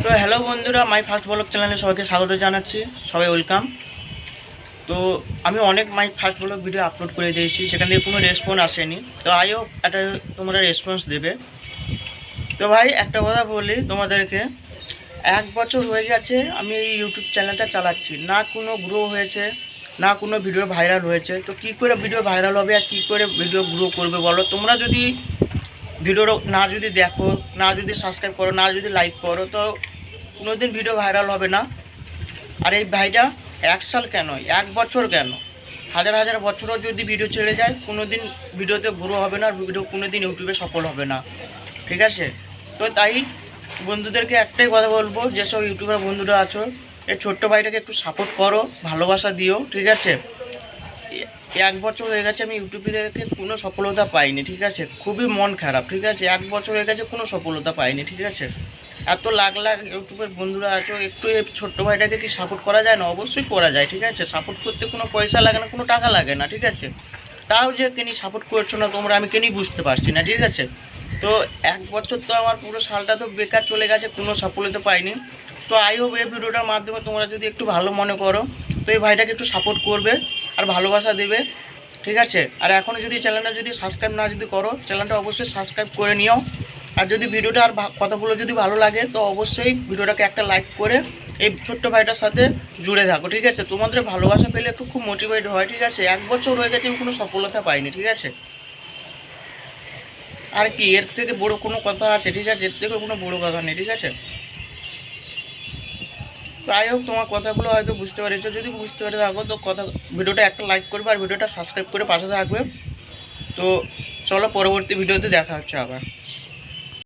তো হ্যালো বন্ধুরা, my first blog চ্যানেলে সবাইকে স্বাগত জানাচ্ছি। সবাই ওয়েলকাম। তো আমি অনেক my first blog video upload করে দিয়েছি, সেখান থেকে কোনো রেসপন্স আসেনি। তো আই হোপ একটা তোমরা রেসপন্স দেবে। তো ভাই একটা কথা বলি তোমাদেরকে, 1 বছর হয়ে গেছে আমি এই ইউটিউব চ্যানেলটা চালাচ্ছি, না কোনো গ্রো হয়েছে, না কোনো ভিডিও ভাইরাল হয়েছে। তো কী করে ভিডিও ভাইরাল হবে আর কী করে ভিডিও গ্রো করবে বলো? তোমরা যদি ভিডিও না যদি দেখো, না যদি সাবস্ক্রাইব করো, না যদি লাইক করো, তো কোনোদিন ভিডিও ভাইরাল হবে না। আর এই ভাইটা 1 সাল কেন, 1 বছর কেন, হাজার হাজার বছরও যদি ভিডিও চলে যায়, কোনো দিন ভিডিওতে গ্রো হবে না, আর ভিডিও কোনো দিন ইউটিউবে সফল হবে না। ঠিক আছে? তো তাই বন্ধুদেরকে একটাই কথা বলবো, যেসব ইউটিউবার বন্ধুরা আছো, এই ছোট্ট ভাইটাকে একটু সাপোর্ট করো, ভালোবাসা দিও। ঠিক আছে? 1 বছর হয়ে গেছে আমি ইউটিউবে থেকে কোনো সফলতা পাইনি। ঠিক আছে? খুবই মন খারাপ। ঠিক আছে? 1 বছর হয়ে গেছে কোনো সফলতা পাইনি। ঠিক আছে? এত লাখ লাখ ইউটিউবের বন্ধুরা আছো, একটু এই ছোট্ট ভাইটাকে কি সাপোর্ট করা যায় না? অবশ্যই করা যায়। ঠিক আছে? সাপোর্ট করতে কোনো পয়সা লাগে না, কোনো টাকা লাগে না। ঠিক আছে? তাও যে কেনি সাপোর্ট করছো না তোমরা, আমি কেনই বুঝতে পারছি না। ঠিক আছে? তো 1 বছর তো আমার পুরো সালটা তো বেকার চলে গেছে, কোনো সফলতা পাইনি। তো আই হোপ এই ভিডিওটার মাধ্যমে তোমরা যদি একটু ভালো মনে করো, তো এই ভাইটাকে একটু সাপোর্ট করবে আর ভালোবাসা দেবে। ঠিক আছে? আর এখনও যদি চ্যানেলটা যদি সাবস্ক্রাইব না যদি করো, চ্যানেলটা অবশ্যই সাবস্ক্রাইব করে নিও। আর যদি ভিডিওটা আর কথাগুলো যদি ভালো লাগে, তো অবশ্যই ভিডিওটাকে একটা লাইক করে এই ছোট্ট ভাইটার সাথে জুড়ে থাকো। ঠিক আছে? তোমাদের ভালোবাসা পেলে একটু খুব মোটিভেট হয়। ঠিক আছে? 1 বছর হয়ে গেছে আমি কোনো সফলতা পাইনি। ঠিক আছে? আর কি এর থেকে বড় কোনো কথা আছে? ঠিক আছে? এর থেকে কোনো বড় কথা নেই। ঠিক আছে? যাই হোক, তোমার কথাগুলো হয়তো বুঝতে পেরেছো। যদি বুঝতে পেরে থাকো, তো ভিডিওটা একটা লাইক করবে আর ভিডিওটা সাবস্ক্রাইব করে পাশে থাকবে। তো চলো, পরবর্তী ভিডিওতে দেখা হচ্ছে আবার।